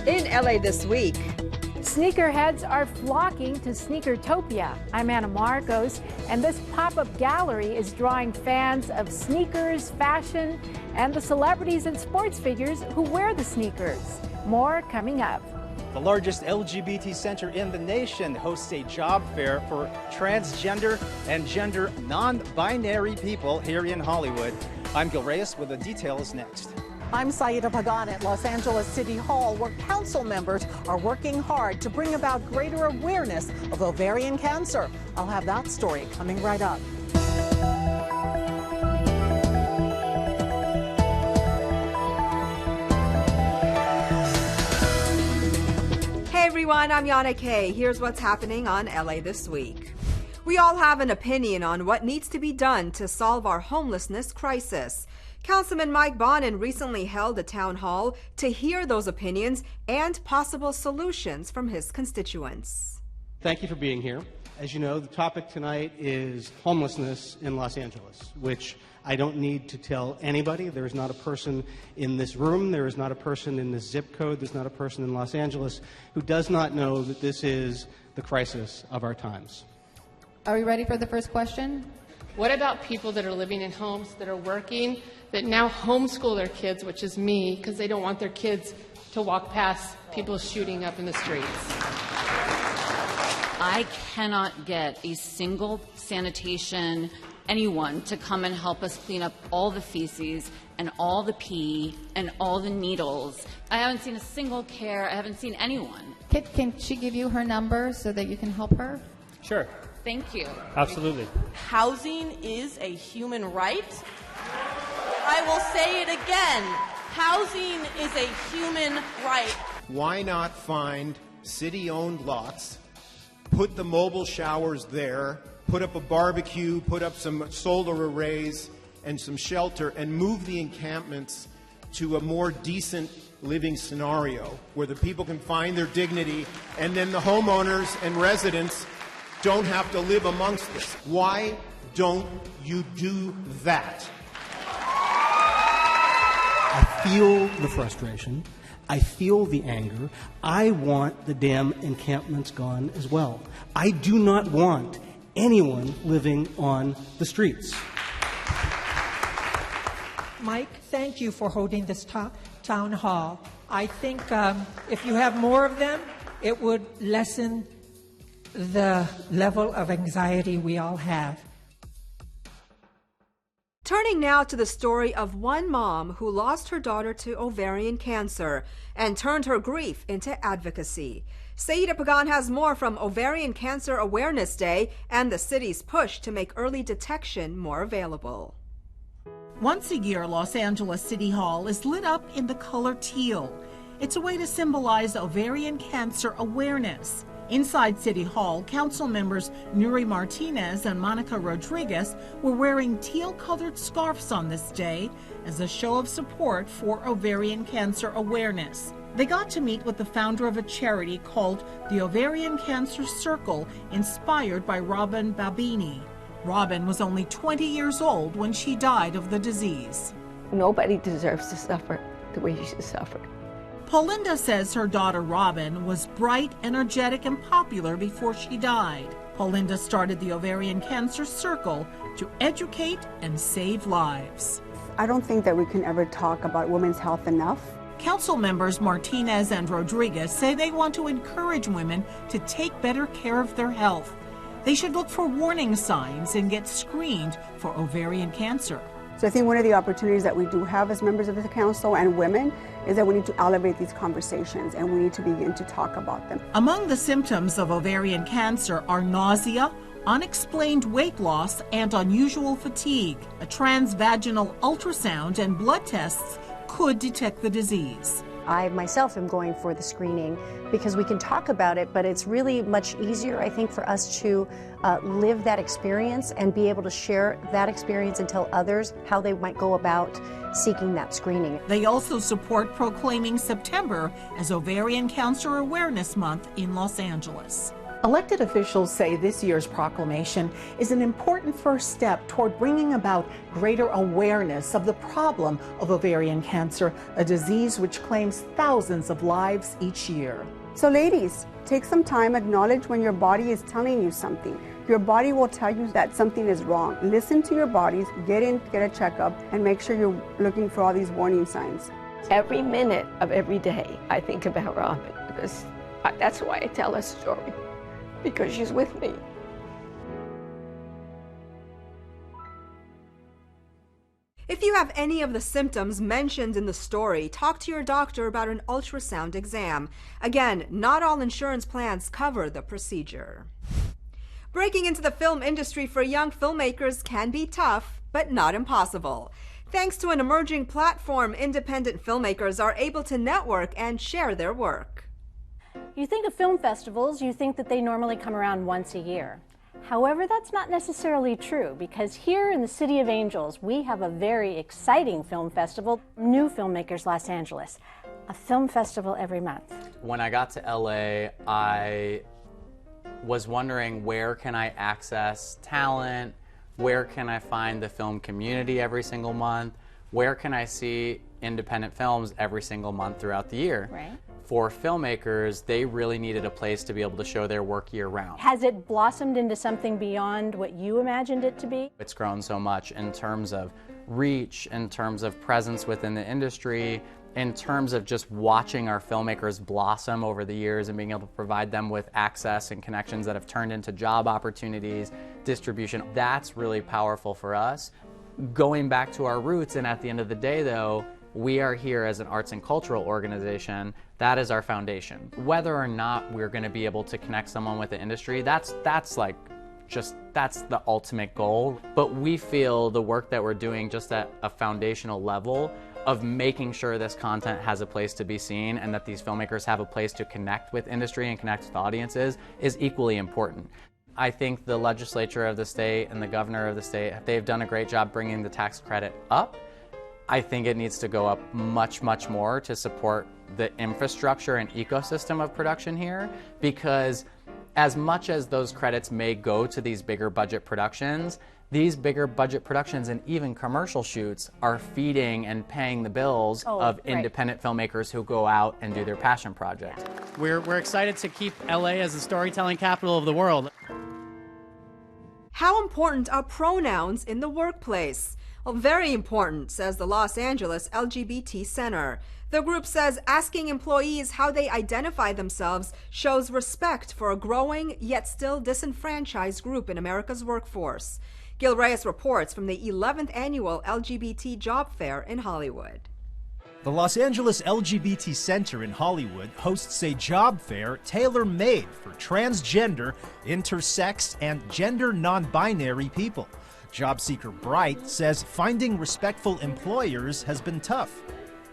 In LA this week, sneakerheads are flocking to Sneakertopia. I'm Anna Marcos, and this pop-up gallery is drawing fans of sneakers, fashion, and the celebrities and sports figures who wear the sneakers. More coming up. The largest LGBT center in the nation hosts a job fair for transgender and gender non-binary people here in Hollywood. I'm Gil Reyes with the details next. I'm Saida Pagan at Los Angeles City Hall, where council members are working hard to bring about greater awareness of ovarian cancer. I'll have that story coming right up. Hey everyone, I'm Yana Kay. Here's what's happening on LA this week. We all have an opinion on what needs to be done to solve our homelessness crisis. Councilman Mike Bonin recently held a town hall to hear those opinions and possible solutions from his constituents. Thank you for being here. As you know, the topic tonight is homelessness in Los Angeles, which I don't need to tell anybody. There is not a person in this room, there is not a person in this zip code, there's not a person in Los Angeles who does not know that this is the crisis of our times. Are we ready for the first question? What about people that are living in homes, that are working, that now homeschool their kids, which is me, because they don't want their kids to walk past people shooting up in the streets? I cannot get a single sanitation anyone to come and help us clean up all the feces and all the pee and all the needles. I haven't seen a single care. I haven't seen anyone. Can she give you her number so that you can help her? Sure. Thank you. Absolutely. Housing is a human right. I will say it again. Housing is a human right. Why not find city-owned lots, put the mobile showers there, put up a barbecue, put up some solar arrays and some shelter, and move the encampments to a more decent living scenario where the people can find their dignity, and then the homeowners and residents don't have to live amongst this. Why don't you do that? I feel the frustration. I feel the anger. I want the damn encampments gone as well. I do not want anyone living on the streets. Mike, thank you for holding this town hall. I think if you have more of them, it would lessen the level of anxiety we all have. Turning now to the story of one mom who lost her daughter to ovarian cancer and turned her grief into advocacy. Saida Pagan has more from Ovarian Cancer Awareness Day and the city's push to make early detection more available. Once a year, Los Angeles City Hall is lit up in the color teal. It's a way to symbolize ovarian cancer awareness. Inside City Hall, council members Nuri Martinez and Monica Rodriguez were wearing teal-colored scarves on this day as a show of support for ovarian cancer awareness. They got to meet with the founder of a charity called the Ovarian Cancer Circle, inspired by Robin Babini. Robin was only 20 years old when she died of the disease. Nobody deserves to suffer the way she suffered. Paulinda says her daughter Robin was bright, energetic, and popular before she died. Paulinda started the Ovarian Cancer Circle to educate and save lives. I don't think that we can ever talk about women's health enough. Council members Martinez and Rodriguez say they want to encourage women to take better care of their health. They should look for warning signs and get screened for ovarian cancer. So I think one of the opportunities that we do have as members of the council and women is that we need to elevate these conversations and we need to begin to talk about them. Among the symptoms of ovarian cancer are nausea, unexplained weight loss, and unusual fatigue. A transvaginal ultrasound and blood tests could detect the disease. I myself am going for the screening because we can talk about it, but it's really much easier, I think, for us to live that experience and be able to share that experience and tell others how they might go about seeking that screening. They also support proclaiming September as Ovarian Cancer Awareness Month in Los Angeles. Elected officials say this year's proclamation is an important first step toward bringing about greater awareness of the problem of ovarian cancer, a disease which claims thousands of lives each year. So ladies, take some time, acknowledge when your body is telling you something. Your body will tell you that something is wrong. Listen to your bodies, get a checkup, and make sure you're looking for all these warning signs. Every minute of every day, I think about Robin, because that's why I tell her story, because she's with me. If you have any of the symptoms mentioned in the story, talk to your doctor about an ultrasound exam. Again, not all insurance plans cover the procedure. Breaking into the film industry for young filmmakers can be tough, but not impossible. Thanks to an emerging platform, independent filmmakers are able to network and share their work. You think of film festivals, you think that they normally come around once a year. However, that's not necessarily true, because here in the City of Angels, we have a very exciting film festival, New Filmmakers Los Angeles, a film festival every month. When I got to LA, I was wondering, where can I access talent? Where can I find the film community every single month? Where can I see independent films every single month throughout the year? Right. For filmmakers, they really needed a place to be able to show their work year-round. Has it blossomed into something beyond what you imagined it to be? It's grown so much in terms of reach, in terms of presence within the industry, in terms of just watching our filmmakers blossom over the years and being able to provide them with access and connections that have turned into job opportunities, distribution. That's really powerful for us. Going back to our roots, and at the end of the day though, we are here as an arts and cultural organization. That is our foundation. Whether or not we're going to be able to connect someone with the industry, that's the ultimate goal. But we feel the work that we're doing just at a foundational level of making sure this content has a place to be seen and that these filmmakers have a place to connect with industry and connect with audiences is equally important. I think the legislature of the state and the governor of the state, they've done a great job bringing the tax credit up. I think it needs to go up much, much more to support the infrastructure and ecosystem of production here, because as much as those credits may go to these bigger budget productions, these bigger budget productions and even commercial shoots are feeding and paying the bills of independent filmmakers who go out and do their passion projects. We're excited to keep LA as the storytelling capital of the world. How important are pronouns in the workplace? Well, very important, says the Los Angeles LGBT Center. The group says asking employees how they identify themselves shows respect for a growing yet still disenfranchised group in America's workforce. Gil Reyes reports from the 11th annual LGBT Job Fair in Hollywood. The Los Angeles LGBT Center in Hollywood hosts a job fair tailor-made for transgender, intersex, and gender non-binary people. Job seeker Bright says finding respectful employers has been tough.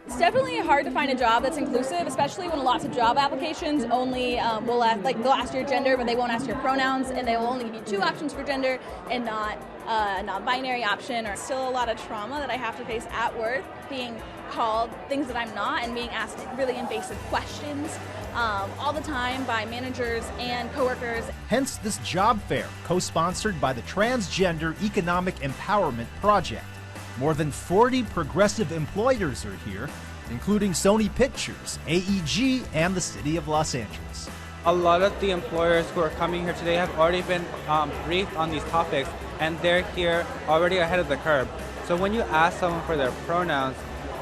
It's definitely hard to find a job that's inclusive, especially when lots of job applications only will ask, they'll ask your gender, but they won't ask your pronouns, and they will only give you 2 options for gender and not a non-binary option. Or still a lot of trauma that I have to face at work, being called things that I'm not and being asked really invasive questions all the time by managers and coworkers. Hence this job fair, co-sponsored by the Transgender Economic Empowerment Project. More than 40 progressive employers are here, including Sony Pictures, AEG, and the City of Los Angeles. A lot of the employers who are coming here today have already been briefed on these topics, and they're here already ahead of the curve. So when you ask someone for their pronouns,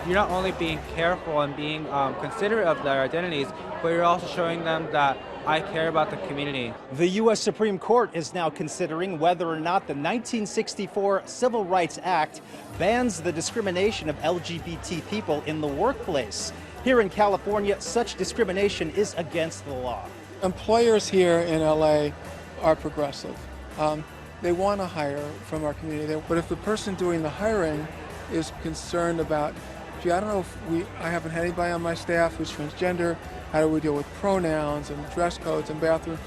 you're not only being careful and being considerate of their identities, but you're also showing them that I care about the community. The U.S. Supreme Court is now considering whether or not the 1964 Civil Rights Act bans the discrimination of LGBT people in the workplace. Here in California, such discrimination is against the law. Employers here in LA are progressive. They want to hire from our community, but if the person doing the hiring is concerned about, gee, I don't know if I haven't had anybody on my staff who's transgender, how do we deal with pronouns and dress codes and bathrooms?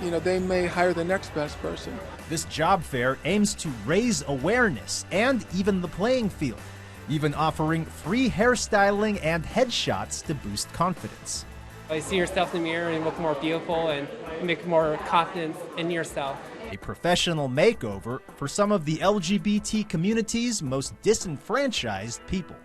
They may hire the next best person. This job fair aims to raise awareness and even the playing field, even offering free hairstyling and headshots to boost confidence. You see yourself in the mirror and look more beautiful and make more confidence in yourself. A professional makeover for some of the LGBT community's most disenfranchised people.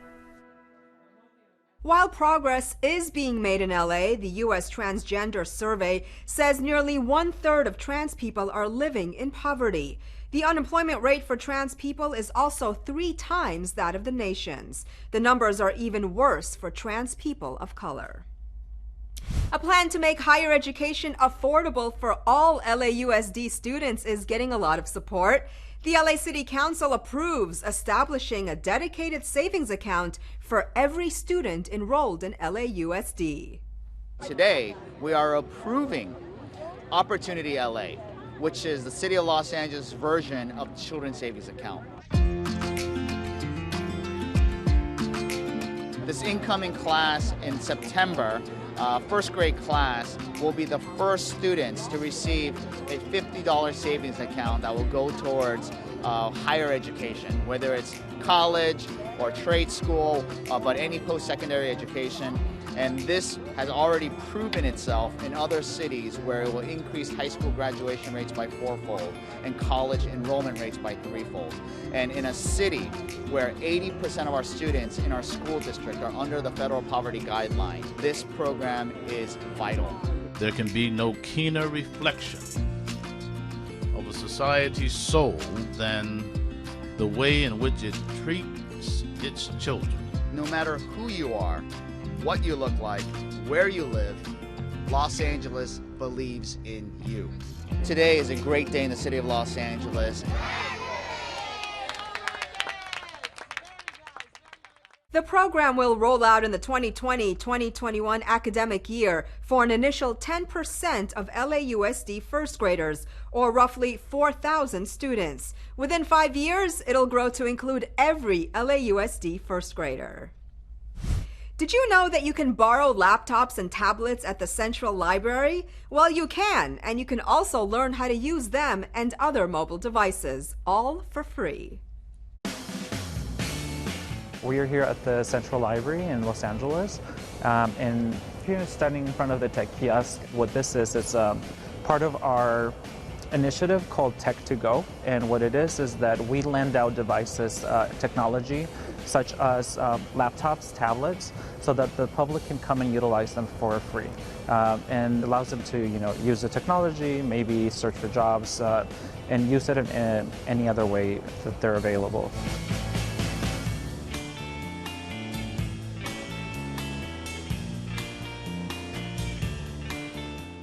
While progress is being made in LA, the U.S. Transgender Survey says nearly 1/3 of trans people are living in poverty. The unemployment rate for trans people is also 3 times that of the nation's. The numbers are even worse for trans people of color. A plan to make higher education affordable for all LAUSD students is getting a lot of support. The LA City Council approves establishing a dedicated savings account for every student enrolled in LAUSD. Today, we are approving Opportunity LA, which is the City of Los Angeles version of the Children's Savings Account. This incoming class in September, first grade class, will be the first students to receive a $50 savings account that will go towards higher education, whether it's college or trade school, but any post-secondary education. And this has already proven itself in other cities where it will increase high school graduation rates by 4-fold and college enrollment rates by 3-fold. And in a city where 80% of our students in our school district are under the federal poverty guideline, this program is vital. There can be no keener reflection of a society's soul than the way in which it treats its children. No matter who you are, what you look like, where you live, Los Angeles believes in you. Today is a great day in the city of Los Angeles. The program will roll out in the 2020-2021 academic year for an initial 10% of LAUSD first graders, or roughly 4,000 students. Within 5 years, it'll grow to include every LAUSD first grader. Did you know that you can borrow laptops and tablets at the Central Library? Well, you can, and you can also learn how to use them and other mobile devices, all for free. We are here at the Central Library in Los Angeles, and here standing in front of the tech kiosk. What this is, it's part of our initiative called Tech to Go, and what it is that we lend out devices, technology, such as laptops, tablets, so that the public can come and utilize them for free, and allows them to, use the technology, maybe search for jobs, and use it in any other way that they're available.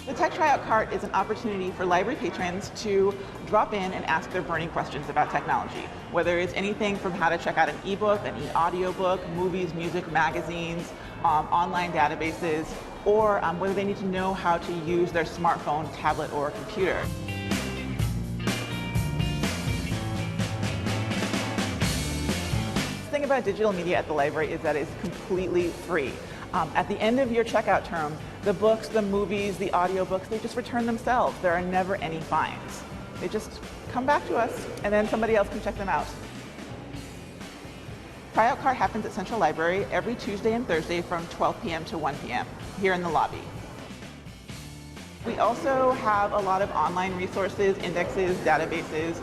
The Tech Tryout Cart is an opportunity for library patrons to drop in and ask their burning questions about technology, whether it's anything from how to check out an ebook, an e-audiobook, movies, music, magazines, online databases, or whether they need to know how to use their smartphone, tablet, or computer. The thing about digital media at the library is that it's completely free. At the end of your checkout term, the books, the movies, the audiobooks, they just return themselves. There are never any fines. They just come back to us, and then somebody else can check them out. Tryout Cart happens at Central Library every Tuesday and Thursday from 12 p.m. to 1 p.m. here in the lobby. We also have a lot of online resources, indexes, databases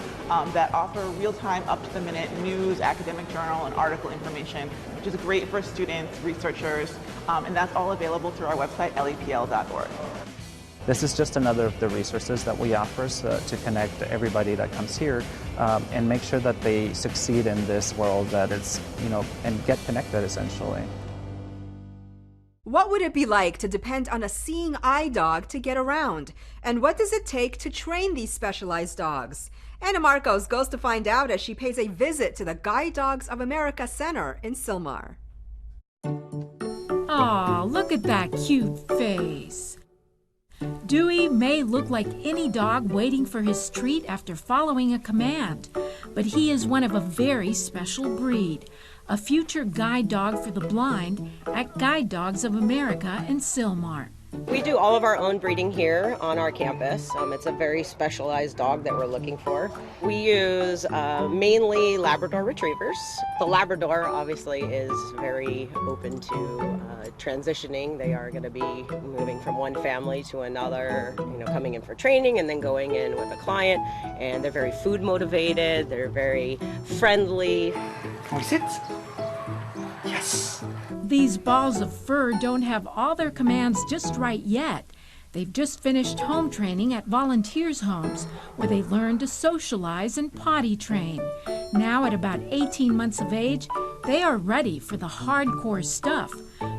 that offer real-time, up-to-the-minute news, academic journal, and article information, which is great for students, researchers, and that's all available through our website, lepl.org. This is just another of the resources that we offer to connect everybody that comes here and make sure that they succeed in this world, that it's, and get connected essentially. What would it be like to depend on a seeing eye dog to get around? And what does it take to train these specialized dogs? Anna Marcos goes to find out as she pays a visit to the Guide Dogs of America Center in Sylmar. Aw, look at that cute face. Dewey may look like any dog waiting for his treat after following a command, but he is one of a very special breed, a future guide dog for the blind at Guide Dogs of America in Sylmar. We do all of our own breeding here on our campus. It's a very specialized dog that we're looking for. We use mainly Labrador retrievers. The Labrador obviously is very open to transitioning. They are going to be moving from one family to another, coming in for training and then going in with a client. And they're very food motivated. They're very friendly. Can we sit? Yes. These balls of fur don't have all their commands just right yet. They've just finished home training at volunteers' homes where they learn to socialize and potty train. Now at about 18 months of age, they are ready for the hardcore stuff,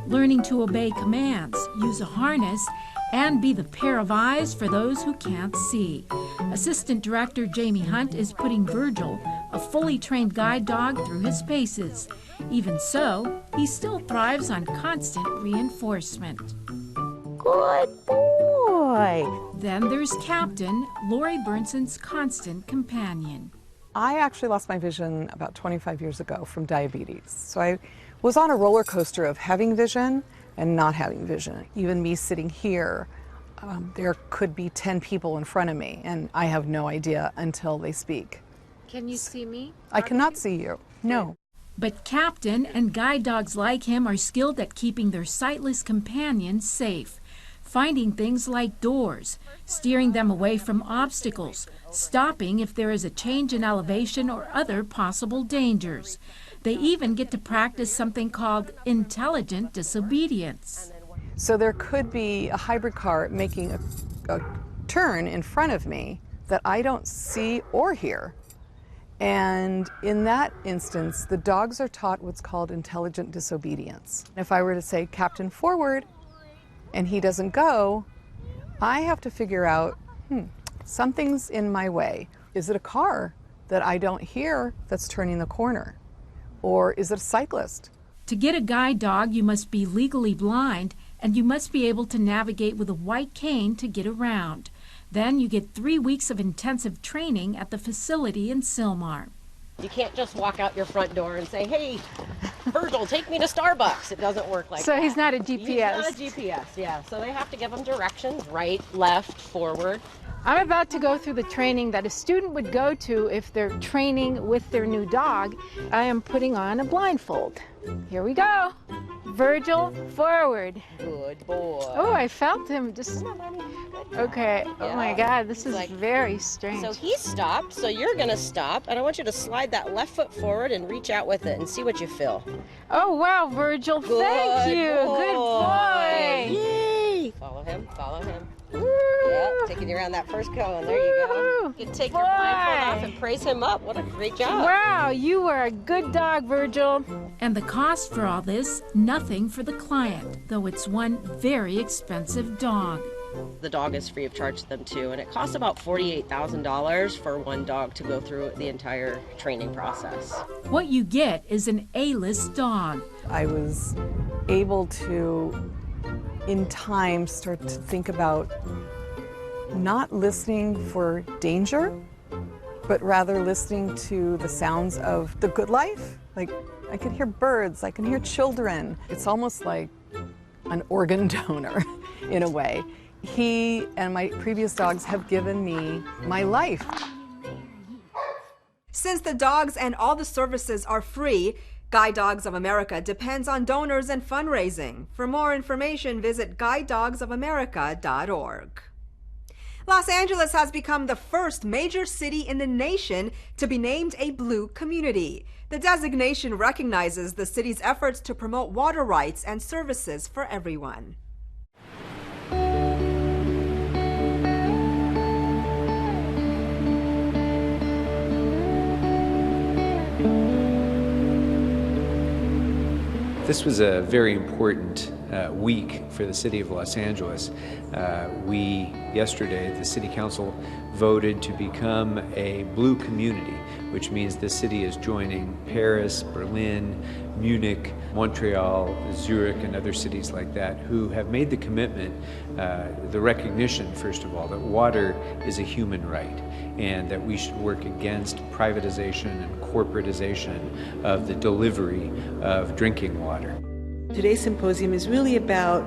learning to obey commands, use a harness, and be the pair of eyes for those who can't see. Assistant Director Jamie Hunt is putting Virgil, a fully trained guide dog, through his paces. Even so, he still thrives on constant reinforcement. Good boy. Then there's Captain, Lori Bernson's constant companion. I actually lost my vision about 25 years ago from diabetes. So I was on a roller coaster of having vision and not having vision. Even me sitting here, there could be 10 people in front of me, and I have no idea until they speak. Can you see me? I cannot see you, no. But Captain and guide dogs like him are skilled at keeping their sightless companions safe, finding things like doors, steering them away from obstacles, stopping if there is a change in elevation or other possible dangers. They even get to practice something called intelligent disobedience. So there could be a hybrid car making a turn in front of me that I don't see or hear. And in that instance, the dogs are taught what's called intelligent disobedience. If I were to say, Captain, forward, and he doesn't go, I have to figure out, something's in my way. Is it a car that I don't hear that's turning the corner? Or is it a cyclist? To get a guide dog, you must be legally blind, and you must be able to navigate with a white cane to get around. Then you get 3 weeks of intensive training at the facility in Sylmar. You can't just walk out your front door and say, hey, Virgil, take me to Starbucks. It doesn't work like that. So he's not a GPS? He's not a GPS, yeah. So they have to give them directions, right, left, forward. I'm about to go through the training that a student would go to if they're training with their new dog. I am putting on a blindfold. Here we go. Virgil, forward. Good boy. Oh, I felt him just... Okay. Yeah. Oh my God, this is very strange. So he stopped, so you're gonna stop, and I want you to slide that left foot forward and reach out with it and see what you feel. Oh wow, Virgil, thank you. Good boy. Yay! Follow him, follow him. Yep, taking you around that first cone. There you go. You can take your blindfold off and praise him up. What a great job. Wow, you are a good dog, Virgil. And the cost for all this, nothing for the client, though it's one very expensive dog. The dog is free of charge to them too, and it costs about $48,000 for one dog to go through the entire training process. What you get is an A-list dog. I was able to, in time, start to think about not listening for danger, but rather listening to the sounds of the good life. Like, I can hear birds, I can hear children. It's almost like an organ donor in a way. He and my previous dogs have given me my life. Since the dogs and all the services are free, Guide Dogs of America depends on donors and fundraising. For more information, visit guidedogsofamerica.org. Los Angeles has become the first major city in the nation to be named a blue community. The designation recognizes the city's efforts to promote water rights and services for everyone. This was a very important week for the city of Los Angeles. Yesterday, the City Council voted to become a blue community, which means the city is joining Paris, Berlin, Munich, Montreal, Zurich, and other cities like that who have made the commitment, the recognition, first of all, that water is a human right and that we should work against privatization and corporatization of the delivery of drinking water. Today's symposium is really about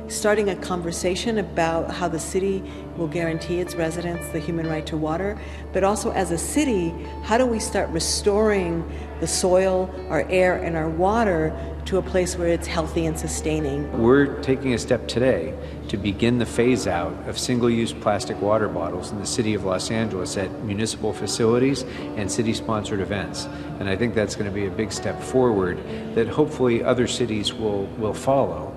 starting a conversation about how the city will guarantee its residents the human right to water, but also as a city, how do we start restoring the soil, our air, and our water to a place where it's healthy and sustaining. We're taking a step today to begin the phase out of single-use plastic water bottles in the city of Los Angeles at municipal facilities and city-sponsored events. And I think that's going to be a big step forward that hopefully other cities will follow.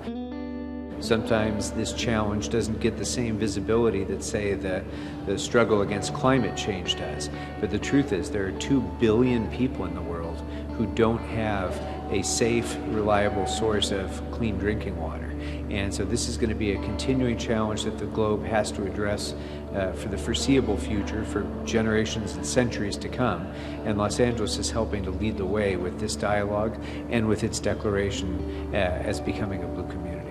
Sometimes this challenge doesn't get the same visibility that, say, the struggle against climate change does. But the truth is there are 2 billion people in the world who don't have a safe, reliable source of clean drinking water. And so this is going to be a continuing challenge that the globe has to address for the foreseeable future, for generations and centuries to come. And Los Angeles is helping to lead the way with this dialogue and with its declaration as becoming a blue community.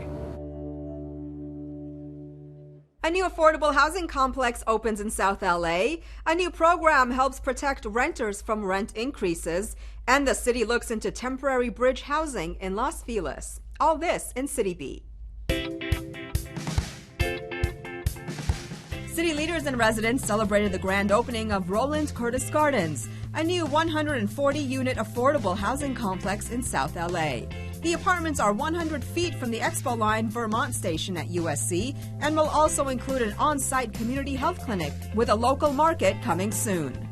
A new affordable housing complex opens in South LA. A new program helps protect renters from rent increases. And the city looks into temporary bridge housing in Los Feliz. All this in City Beat. City leaders and residents celebrated the grand opening of Roland Curtis Gardens, a new 140-unit affordable housing complex in South LA. The apartments are 100 feet from the Expo Line Vermont station at USC and will also include an on-site community health clinic with a local market coming soon.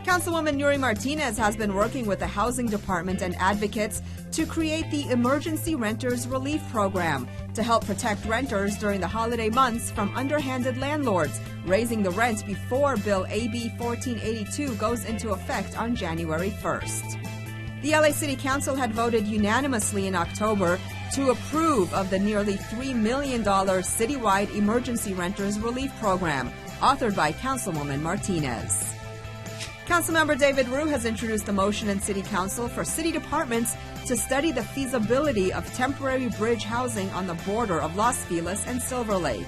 Councilwoman Nury Martinez has been working with the Housing Department and advocates to create the Emergency Renters Relief Program to help protect renters during the holiday months from underhanded landlords, raising the rent before Bill AB 1482 goes into effect on January 1st. The LA City Council had voted unanimously in October to approve of the nearly $3 million citywide Emergency Renters Relief Program, authored by Councilwoman Martinez. Councilmember David Rue has introduced a motion in City Council for city departments to study the feasibility of temporary bridge housing on the border of Los Feliz and Silver Lake.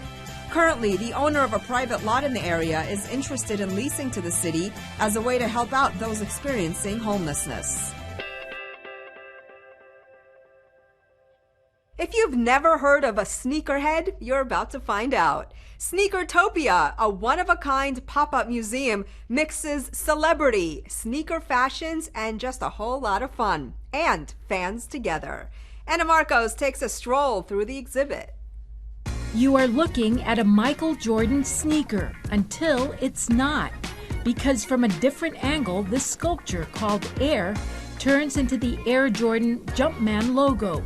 Currently, the owner of a private lot in the area is interested in leasing to the city as a way to help out those experiencing homelessness. If you've never heard of a sneakerhead, you're about to find out. Sneakertopia, a one-of-a-kind pop-up museum, mixes celebrity, sneaker fashions, and just a whole lot of fun. And fans together. Anna Marcos takes a stroll through the exhibit. You are looking at a Michael Jordan sneaker until it's not. Because from a different angle, this sculpture called Air turns into the Air Jordan Jumpman logo.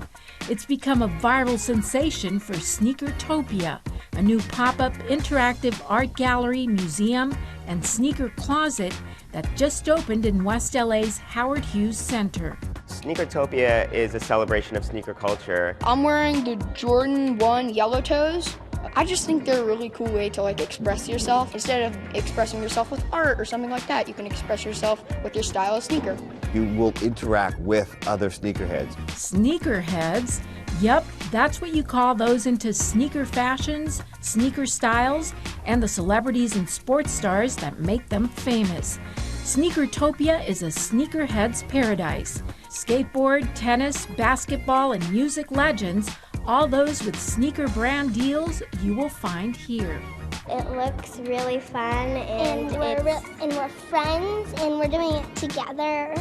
It's become a viral sensation for Sneakertopia, a new pop-up interactive art gallery, museum, and sneaker closet that just opened in West LA's Howard Hughes Center. Sneakertopia is a celebration of sneaker culture. I'm wearing the Jordan 1 Yellow Toes. I just think they're a really cool way to express yourself. Instead of expressing yourself with art or something like that, you can express yourself with your style of sneaker. You will interact with other sneakerheads. Sneakerheads? Yep, that's what you call those into sneaker fashions, sneaker styles, and the celebrities and sports stars that make them famous. Sneakertopia is a sneakerhead's paradise. Skateboard, tennis, basketball, and music legends, all those with sneaker brand deals you will find here. It looks really fun, and we're friends, and we're doing it together.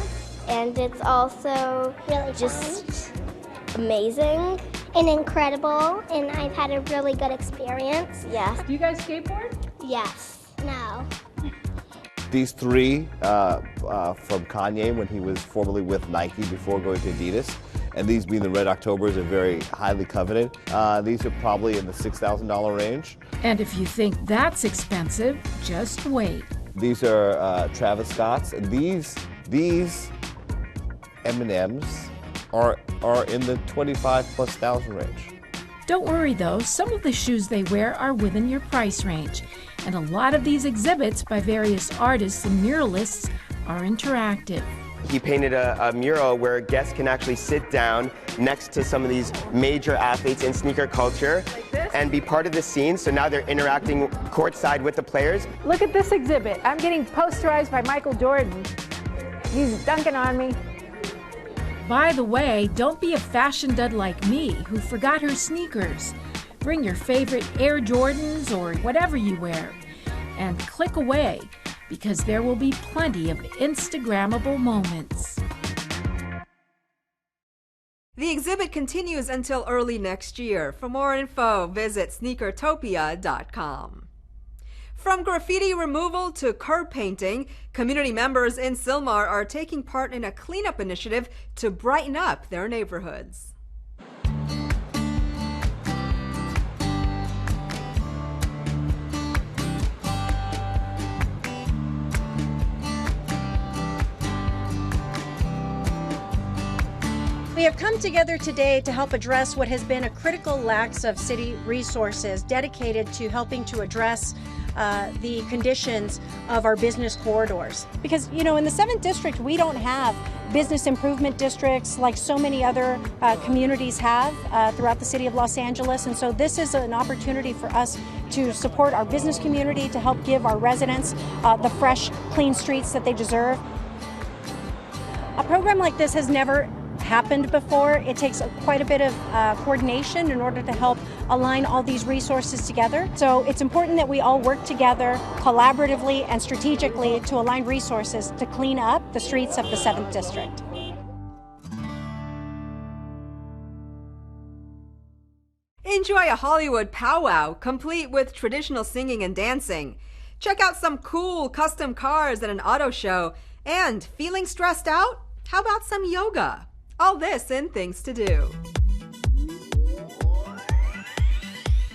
And it's also really just amazing and incredible, and I've had a really good experience. Yes. Do you guys skateboard? Yes. No. These three from Kanye when he was formerly with Nike before going to Adidas. And these being the Red Octobers are very highly coveted. These are probably in the $6,000 range. And if you think that's expensive, just wait. These are Travis Scott's. And these M&Ms are in the $25,000+ range. Don't worry though, some of the shoes they wear are within your price range. And a lot of these exhibits by various artists and muralists are interactive. He painted a mural where guests can actually sit down next to some of these major athletes in sneaker culture and be part of the scene. So now they're interacting courtside with the players. Look at this exhibit. I'm getting posterized by Michael Jordan. He's dunking on me. By the way, don't be a fashion dud like me who forgot her sneakers. Bring your favorite Air Jordans or whatever you wear and click away, because there will be plenty of Instagrammable moments. The exhibit continues until early next year. For more info, visit Sneakertopia.com. From graffiti removal to curb painting, community members in Sylmar are taking part in a cleanup initiative to brighten up their neighborhoods. We have come together today to help address what has been a critical lack of city resources dedicated to helping to address the conditions of our business corridors. Because, you know, in the 7th District, we don't have business improvement districts like so many other communities have throughout the city of Los Angeles. And so this is an opportunity for us to support our business community, to help give our residents the fresh, clean streets that they deserve. A program like this has never happened before. It takes quite a bit of coordination in order to help align all these resources together. So it's important that we all work together collaboratively and strategically to align resources to clean up the streets of the 7th District. Enjoy a Hollywood powwow complete with traditional singing and dancing. Check out some cool custom cars at an auto show. And feeling stressed out? How about some yoga? All this in Things to Do.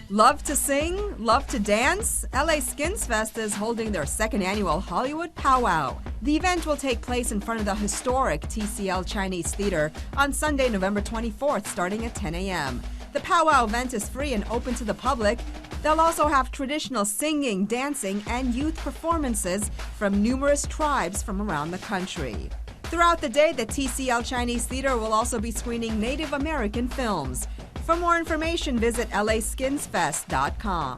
Love to sing? Love to dance? LA Skins Fest is holding their 2nd annual Hollywood Powwow. The event will take place in front of the historic TCL Chinese Theater on Sunday, November 24th, starting at 10 a.m. The powwow event is free and open to the public. They'll also have traditional singing, dancing, and youth performances from numerous tribes from around the country. Throughout the day, the TCL Chinese Theater will also be screening Native American films. For more information, visit laskinsfest.com.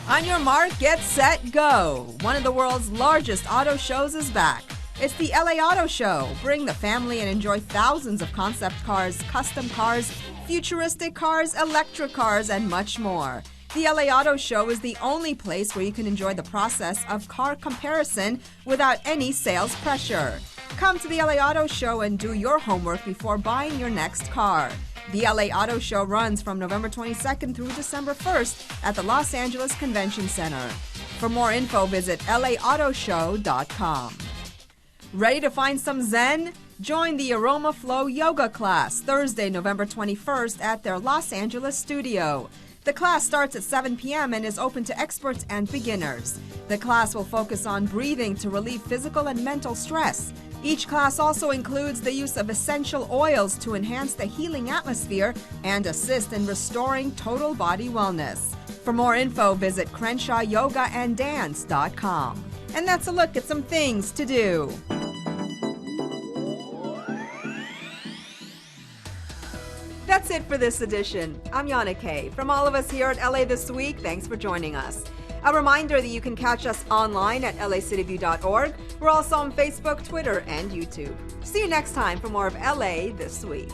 On your mark, get set, go! One of the world's largest auto shows is back. It's the LA Auto Show. Bring the family and enjoy thousands of concept cars, custom cars, futuristic cars, electric cars, and much more. The LA Auto Show is the only place where you can enjoy the process of car comparison without any sales pressure. Come to the LA Auto Show and do your homework before buying your next car. The LA Auto Show runs from November 22nd through December 1st at the Los Angeles Convention Center. For more info, visit laautoshow.com. Ready to find some Zen? Join the Aroma Flow Yoga class Thursday, November 21st at their Los Angeles studio. The class starts at 7 p.m. and is open to experts and beginners. The class will focus on breathing to relieve physical and mental stress. Each class also includes the use of essential oils to enhance the healing atmosphere and assist in restoring total body wellness. For more info, visit CrenshawYogaAndDance.com. And that's a look at some things to do. That's it for this edition. I'm Yana Kay. From all of us here at LA This Week, thanks for joining us. A reminder that you can catch us online at lacityview.org. We're also on Facebook, Twitter, and YouTube. See you next time for more of LA This Week.